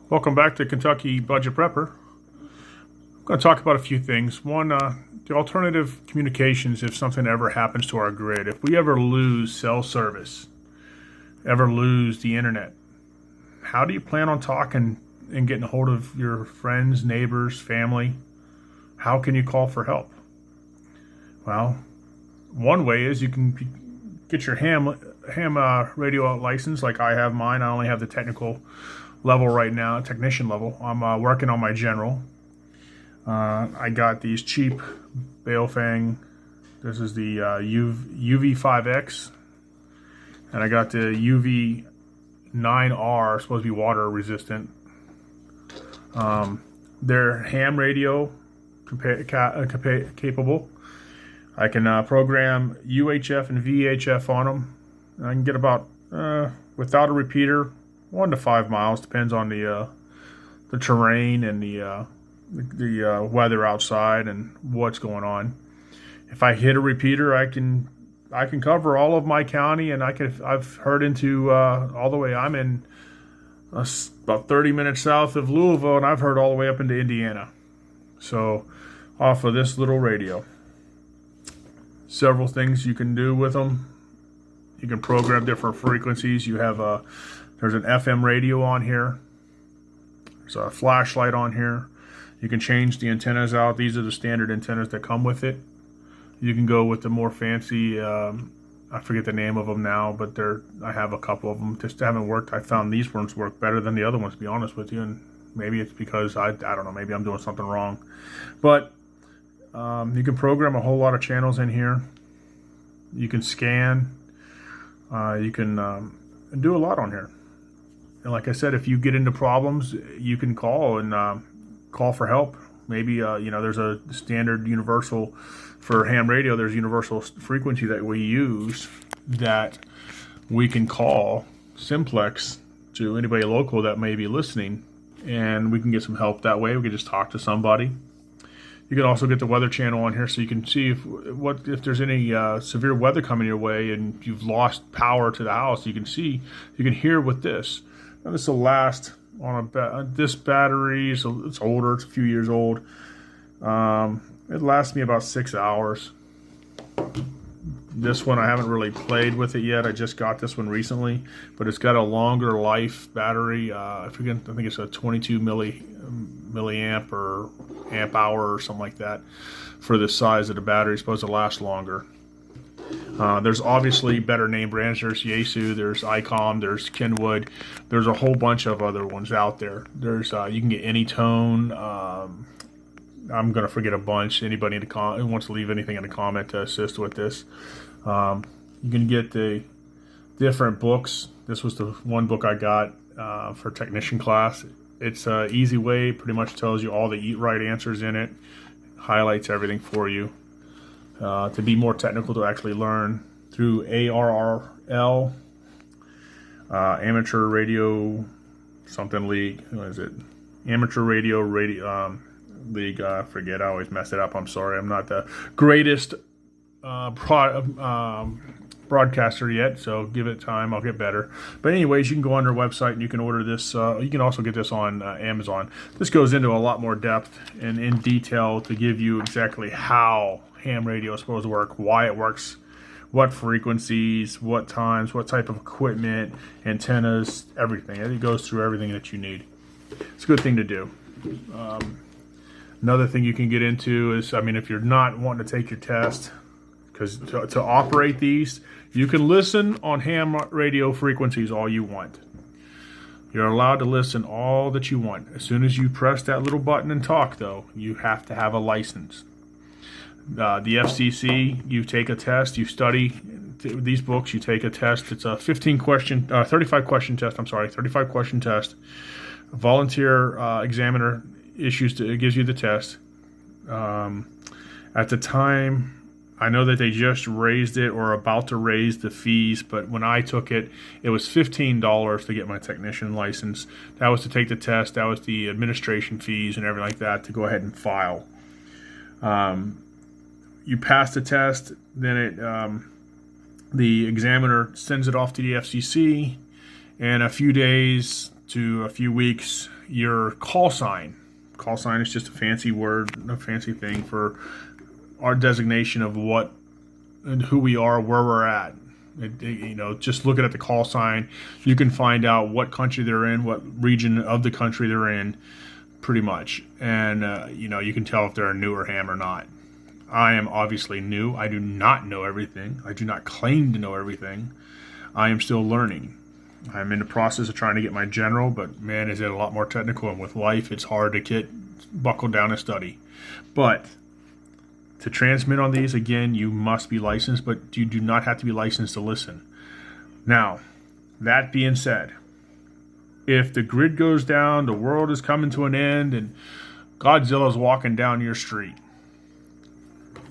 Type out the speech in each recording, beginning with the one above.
Welcome back to Kentucky Budget Prepper. I'm going to talk about a few things. One, the alternative communications if something ever happens to our grid. If we ever lose cell service, ever lose the internet, how do you plan on talking and getting a hold of your friends, neighbors, family? How can you call for help? Well, one way is you can get your ham radio license like I have mine. I only have the technical level right now, technician level. I'm working on my general. I got these cheap Baofeng. This is the UV5X, and I got the UV9R, supposed to be water resistant. They're ham radio capable. I can program UHF and VHF on them. I can get about, without a repeater, 1 to 5 miles, depends on the terrain and the weather outside and what's going on. If I hit a repeater, I can cover all of my county, and I've heard into all the way. I'm in about 30 minutes south of Louisville, and I've heard all the way up into Indiana. So off of this little radio, several things you can do with them. You can program different frequencies. You have there's an FM radio on here. There's a flashlight on here. You can change the antennas out. These are the standard antennas that come with it. You can go with the more fancy, I forget the name of them now, but I have a couple of them. Just haven't worked. I found these ones work better than the other ones, to be honest with you. And maybe it's because I don't know, maybe I'm doing something wrong. But you can program a whole lot of channels in here. You can scan. You can do a lot on here. And like I said, if you get into problems, you can call and call for help. Maybe there's a standard universal for ham radio. There's universal frequency that we use that we can call simplex to anybody local that may be listening, and we can get some help that way. We can just talk to somebody. You can also get the weather channel on here, so you can see if there's any severe weather coming your way and you've lost power to the house. You can hear with this. Now this will last on this battery, so it's older. It's a few years old. It lasts me about 6 hours. This one I haven't really played with it yet. I just got this one recently, but it's got a longer life battery. I think it's a 22 milliamp or amp hour or something like that for the size of the battery. It's supposed to last longer. There's obviously better name brands. There's Yaesu, there's ICOM, there's Kenwood. There's a whole bunch of other ones out there. There's you can get Anytone. I'm going to forget a bunch. Anybody who wants to leave anything in the comment to assist with this. You can get the different books. This was the one book I got for technician class. It's an easy way. Pretty much tells you all the right answers in it. Highlights everything for you. To be more technical, to actually learn through ARRL, Amateur Radio something League. What is it? Amateur Radio League. I forget. I always mess it up. I'm sorry. I'm not the greatest broadcaster yet, so give it time. I'll get better. But anyways, you can go on their website and you can order this. You can also get this on Amazon. This goes into a lot more depth and in detail to give you exactly how ham radio is supposed to work, why it works, what frequencies, what times, what type of equipment, antennas, everything. It goes through everything that you need. It's a good thing to do. Another thing you can get into is, if you're not wanting to take your test, because to operate these, you can listen on ham radio frequencies all you want. You're allowed to listen all that you want. As soon as you press that little button and talk, though, you have to have a license. The FCC, you take a test, you study these books, you take a test. It's a 35 question test. 35 question test. A volunteer examiner gives you the test. At the time, I know that they just raised it or about to raise the fees, but when I took it, it was $15 to get my technician license. That was to take the test. That was the administration fees and everything like that to go ahead and file. You pass the test, then the examiner sends it off to the FCC, and a few days to a few weeks, your call sign. Call sign is just a fancy word, a fancy thing for our designation of what and who we are, where we're at. Just looking at the call sign, you can find out what country they're in, what region of the country they're in, pretty much. And, you can tell if they're a newer ham or not. I am obviously new. I do not know everything. I do not claim to know everything. I am still learning. I'm in the process of trying to get my general, but man, is it a lot more technical. And with life, it's hard to get buckled down and study. But to transmit on these, again, you must be licensed, but you do not have to be licensed to listen. Now, that being said, if the grid goes down, the world is coming to an end, and Godzilla's walking down your street,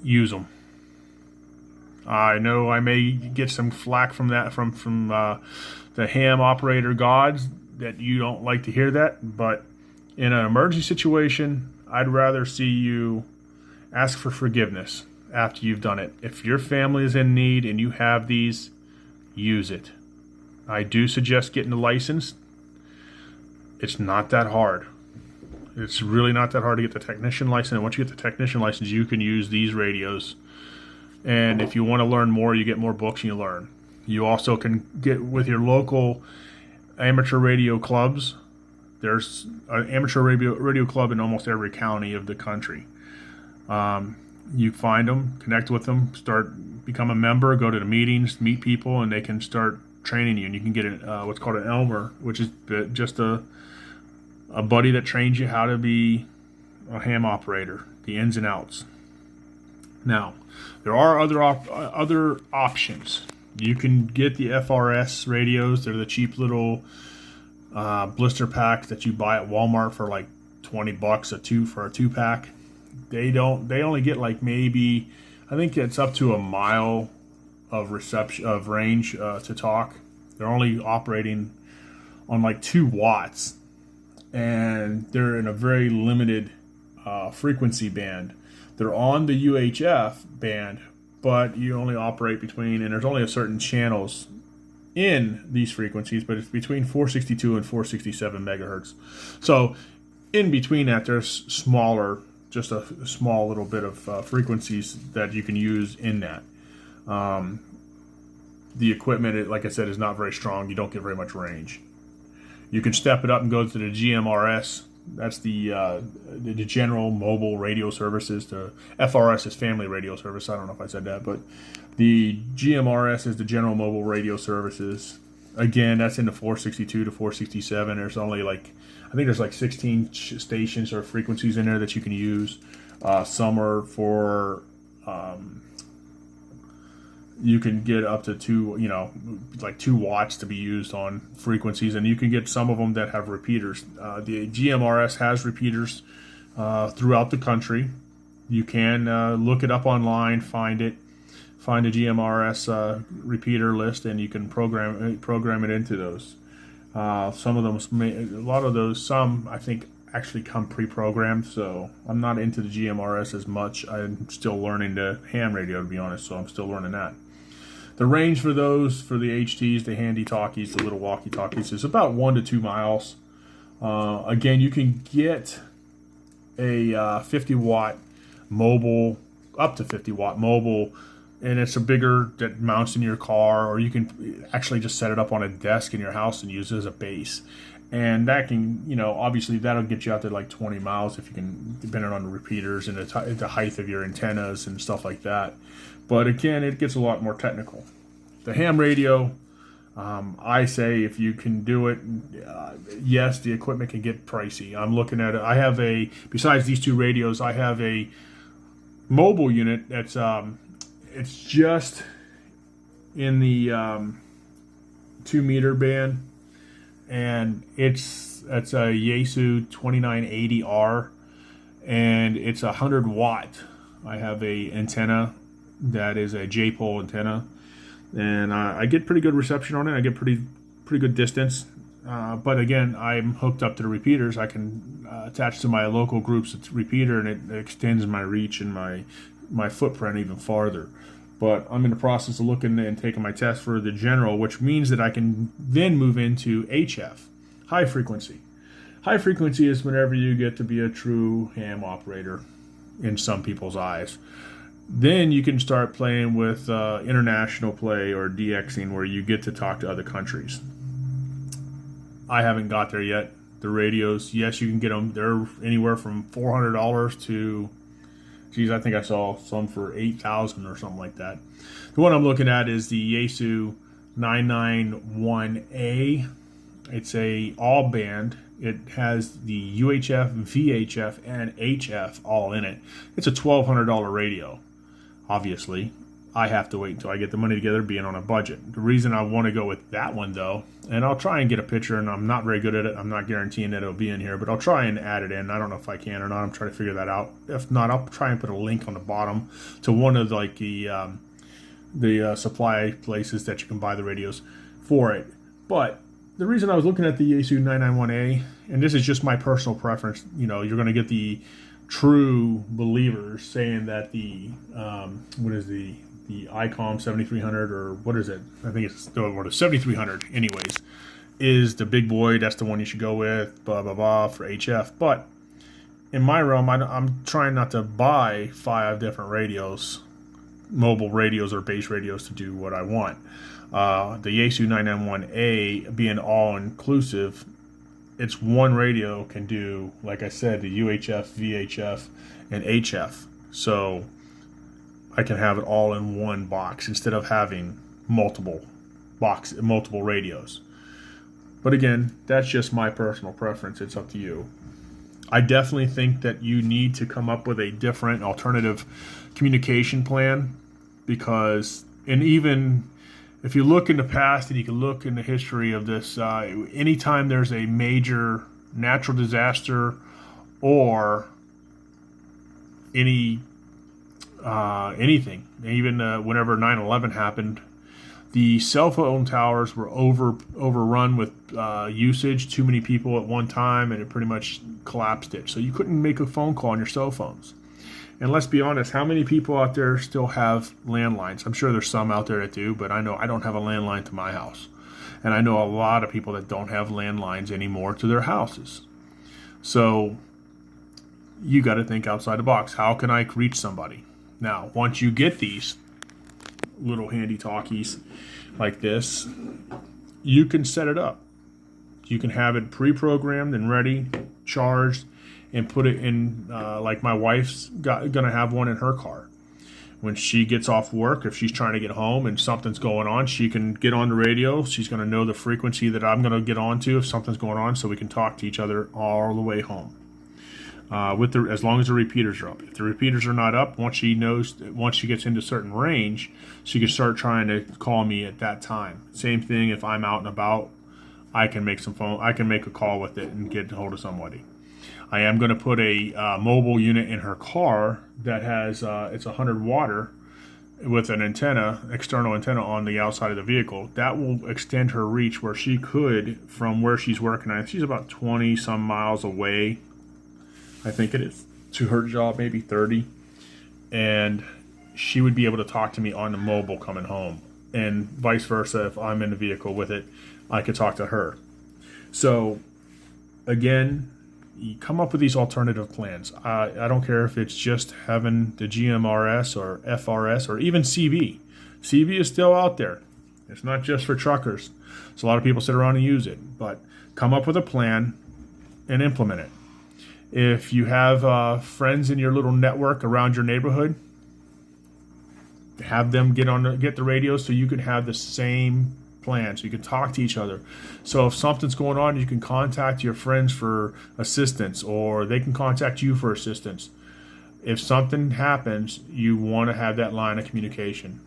use them. I know I may get some flack from that from the ham operator gods that you don't like to hear that, but in an emergency situation, I'd rather see you ask for forgiveness after you've done it. If your family is in need and you have these, use it. I do suggest getting a license. It's not that hard. It's really not that hard to get the technician license. And once you get the technician license, you can use these radios. And if you want to learn more, you get more books and you learn. You also can get with your local amateur radio clubs. There's an amateur radio club in almost every county of the country. You find them, connect with them, become a member, go to the meetings, meet people, and they can start training you. And you can get what's called an Elmer, which is just a buddy that trains you how to be a ham operator, the ins and outs. Now, there are other options. You can get the FRS radios. They're the cheap little blister packs that you buy at Walmart for like $20 for a 2-pack. They only get like maybe, I think it's up to a mile of range to talk. They're only operating on like 2 watts, and they're in a very limited frequency band. They're on the UHF band, but you only operate between, and there's only a certain channels in these frequencies, but it's between 462 and 467 megahertz. So in between that, there's just a small little bit of frequencies that you can use in that. The equipment, like I said, is not very strong. You don't get very much range. You can step it up and go to the Gmrs. That's the General Mobile Radio Services. The FRS is Family Radio Service. I don't know if I said that, but the GMRS is the General Mobile Radio Services. Again, that's in the 462 to 467. There's only I think there's 16 stations or frequencies in there that you can use. Some are for, you can get up to 2 watts to be used on frequencies, and you can get some of them that have repeaters. The GMRS has repeaters throughout the country. You can look it up online, find a GMRS repeater list, and you can program it into those. Some of them, some I think actually come pre-programmed, so I'm not into the GMRS as much. I'm still learning the ham radio, to be honest, so I'm still learning that. The range for those, for the HTs, the handy talkies, the little walkie-talkies, is about 1 to 2 miles. Again, you can get a 50 watt mobile, up to 50 watt mobile, and it's a bigger that mounts in your car, or you can actually just set it up on a desk in your house and use it as a base. And that can, obviously that'll get you out to 20 miles if you can, depending on the repeaters and the height of your antennas and stuff like that. But again, it gets a lot more technical. The ham radio, I say if you can do it, yes, the equipment can get pricey. I'm looking at it. Besides these 2 radios, I have a mobile unit that's, it's just in the 2 meter band, and it's a Yaesu 2980R, and it's 100 watt. I have a antenna that is a J-pole antenna, and I get pretty good reception on it. I get pretty good distance, but again, I'm hooked up to the repeaters. I can attach to my local group's repeater, and it extends my reach and my footprint even farther. But I'm in the process of looking and taking my test for the general, which means that I can then move into HF, high frequency. High frequency is whenever you get to be a true ham operator in some people's eyes. Then you can start playing with international play or DXing, where you get to talk to other countries. I haven't got there yet. The radios, yes, you can get them. They're anywhere from $400 to, I think I saw some for $8,000 or something like that. The one I'm looking at is the Yaesu 991A. It's a all band. It has the UHF, VHF, and HF all in it. It's a $1,200 radio. Obviously, I have to wait until I get the money together, being on a budget. The reason I want to go with that one, though, and I'll try and get a picture, and I'm not very good at it. I'm not guaranteeing that it'll be in here, but I'll try and add it in. I don't know if I can or not. I'm trying to figure that out. If not, I'll try and put a link on the bottom to one of like the supply places that you can buy the radios for it. But the reason I was looking at the Yaesu 991A, and this is just my personal preference, you know, you're going to get the true believers saying that the ICOM 7300, or what is it? I think it's the 7300 anyways, is the big boy. That's the one you should go with, blah, blah, blah, for HF. But in my realm, I'm trying not to buy 5 different radios, mobile radios or base radios, to do what I want. The Yaesu 991A being all-inclusive, it's one radio can do, like I said, the UHF, VHF, and HF. So I can have it all in one box instead of having multiple radios. But again, that's just my personal preference. It's up to you. I definitely think that you need to come up with a different alternative communication plan, because, and even if you look in the past and you can look in the history of this, anytime there's a major natural disaster or anything, even whenever 9/11 happened, the cell phone towers were overrun with usage, too many people at one time, and it pretty much collapsed it. So you couldn't make a phone call on your cell phones. And let's be honest, how many people out there still have landlines? I'm sure there's some out there that do, but I know I don't have a landline to my house. And I know a lot of people that don't have landlines anymore to their houses. So you got to think outside the box. How can I reach somebody? Now, once you get these little handy talkies like this, you can set it up. You can have it pre-programmed and ready, charged, and put it in, like my wife's gonna have one in her car. When she gets off work, if she's trying to get home and something's going on, she can get on the radio. She's gonna know the frequency that I'm gonna get onto if something's going on, so we can talk to each other all the way home. As long as the repeaters are up. If the repeaters are not up, once she gets into a certain range, she can start trying to call me at that time. Same thing if I'm out and about, I can make a call with it and get a hold of somebody. I am going to put a mobile unit in her car that has it's 100 watt with an external antenna on the outside of the vehicle. That will extend her reach where she could, from where she's working at. She's about 20 some miles away, I think it is, to her job, maybe 30. And she would be able to talk to me on the mobile coming home. And vice versa, if I'm in the vehicle with it, I could talk to her. So, again, you come up with these alternative plans. I don't care if it's just having the Gmrs or FRS or even CB. CB is still out there. It's not just for truckers. So a lot of people sit around and use it. But come up with a plan and implement it. If you have friends in your little network around your neighborhood, have them get the radio so you can have the same plan, so you can talk to each other. So if something's going on, you can contact your friends for assistance, or they can contact you for assistance. If something happens, you want to have that line of communication.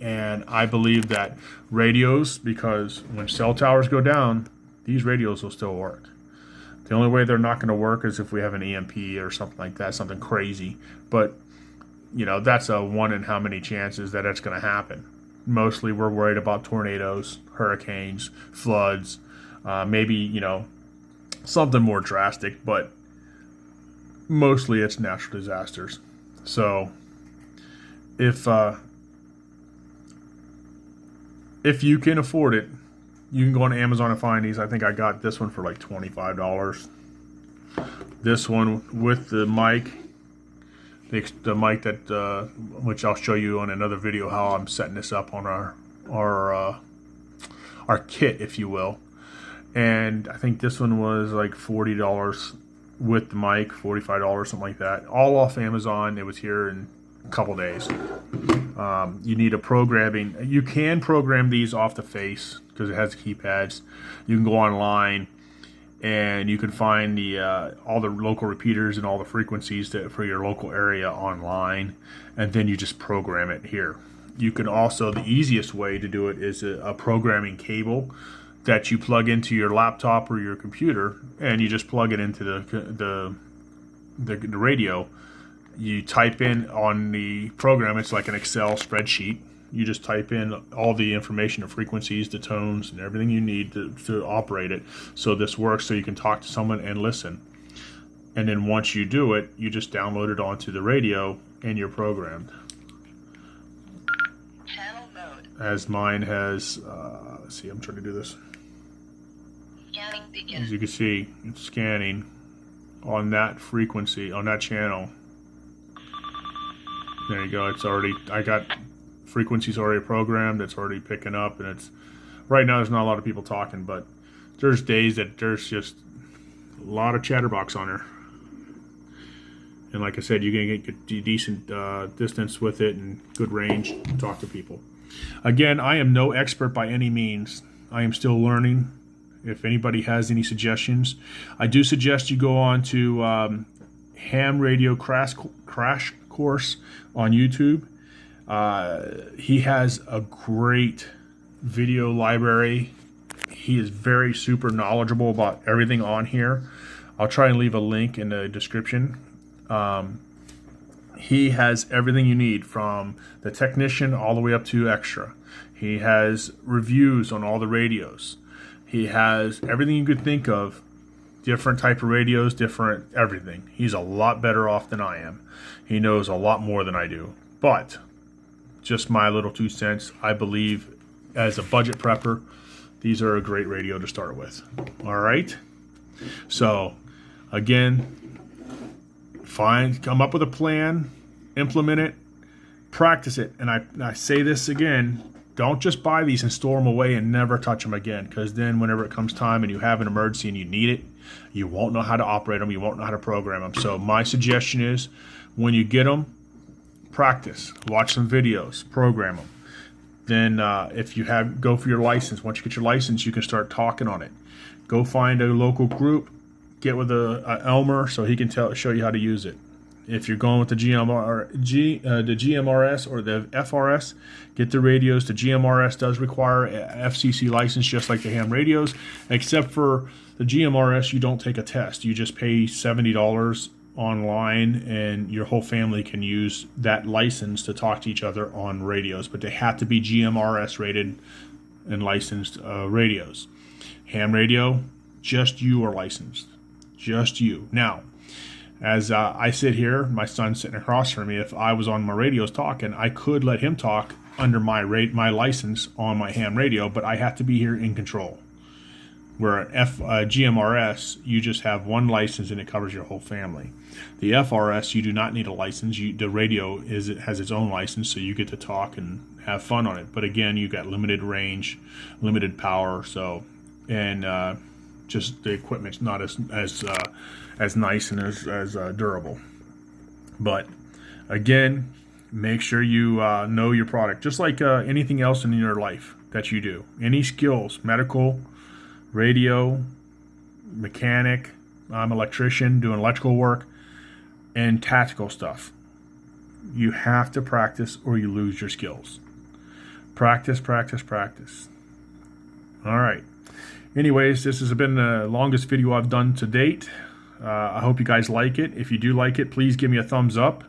And I believe that radios, because when cell towers go down, these radios will still work. The only way they're not going to work is if we have an EMP or something like that, something crazy. But, you know, that's a one in how many chances that it's going to happen. Mostly we're worried about tornadoes, hurricanes, floods, maybe, you know, something more drastic, but mostly it's natural disasters. So if you can afford it, You can go on Amazon and find these. I think I got this one for like $25. This one with the mic, the mic that which I'll show you on another video how I'm setting this up on our kit, if you will. And I think this one was like $40 with the mic, $45, something like that. All off Amazon. It was here in a couple days. You need a programming. You can program these off the face because it has keypads. You can go online and you can find the all the local repeaters and all the frequencies for your local area online, and then you just program it here. You can also, the easiest way to do it is a programming cable that you plug into your laptop or your computer, and you just plug it into the radio. You type in on the program, it's like an Excel spreadsheet. You just type in all the information, the frequencies, the tones, and everything you need to operate it. So this works, so you can talk to someone and listen. And then once you do it, you just download it onto the radio and you're programmed. Channel mode. As mine has, let's see, I'm trying to do this. Scanning begin. As you can see, it's scanning on that frequency, on that channel. There you go. It's already, I got frequencies already programmed. It's already picking up, and it's right now there's not a lot of people talking, but there's days that there's just a lot of chatterbox on there. And like I said, you're gonna get decent distance with it and good range to talk to people. Again, I am no expert by any means. I am still learning. If anybody has any suggestions, I do suggest you go on to Ham Radio Crash Course on YouTube. He has a great video library. He is very super knowledgeable about everything on here. I'll try and leave a link in the description. He has everything you need, from the technician all the way up to extra. He has reviews on all the radios. He has everything you could think of, different type of radios, different everything. He's a lot better off than I am. He knows a lot more than I do. But just my little 2 cents, I believe as a budget prepper, these are a great radio to start with. All right. So again, come up with a plan, implement it, practice it. And I say this again, don't just buy these and store them away and never touch them again, because then whenever it comes time and you have an emergency and you need it, you won't know how to operate them, you won't know how to program them. So my suggestion is, when you get them, practice, watch some videos, program them. Then if you go for your license, once you get your license, you can start talking on it. Go find a local group, get with a Elmer so he can show you how to use it. If you're going with the GMRS or the FRS, get the radios. The GMRS does require a FCC license, just like the ham radios, except for the GMRS, you don't take a test. You just pay $70 online, and your whole family can use that license to talk to each other on radios, but they have to be GMRS rated and licensed radios. Ham radio, just you are licensed. Just you. Now, as I sit here, my son's sitting across from me. If I was on my radios talking, I could let him talk under my license on my ham radio, but I have to be here in control. Where an GMRS, you just have one license and it covers your whole family. The FRS, you do not need a license. The radio has its own license, so you get to talk and have fun on it. But again, you got limited range, limited power, and just the equipment's not as nice and as durable. But again, make sure you know your product, just like anything else in your life that you do. Any skills, medical, radio, mechanic, I'm an electrician doing electrical work, and tactical stuff. You have to practice or you lose your skills. Practice, practice, practice. All right. Anyways, this has been the longest video I've done to date. I hope you guys like it. If you do like it, please give me a thumbs up.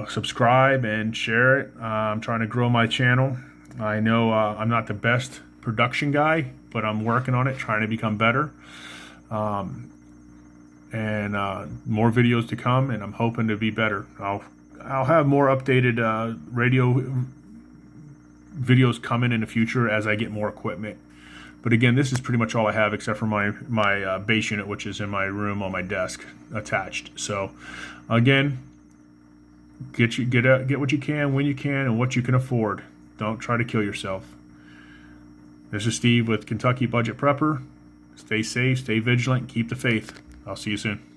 Subscribe and share it. I'm trying to grow my channel. I know I'm not the best production guy, but I'm working on it, trying to become better. And more videos to come, and I'm hoping to be better. I'll have more updated radio videos coming in the future as I get more equipment But again, this is pretty much all I have except for my base unit, which is in my room on my desk attached. So again, get what you can when you can and what you can afford. Don't try to kill yourself. This is Steve with Kentucky Budget Prepper. Stay safe, stay vigilant, keep the faith. I'll see you soon.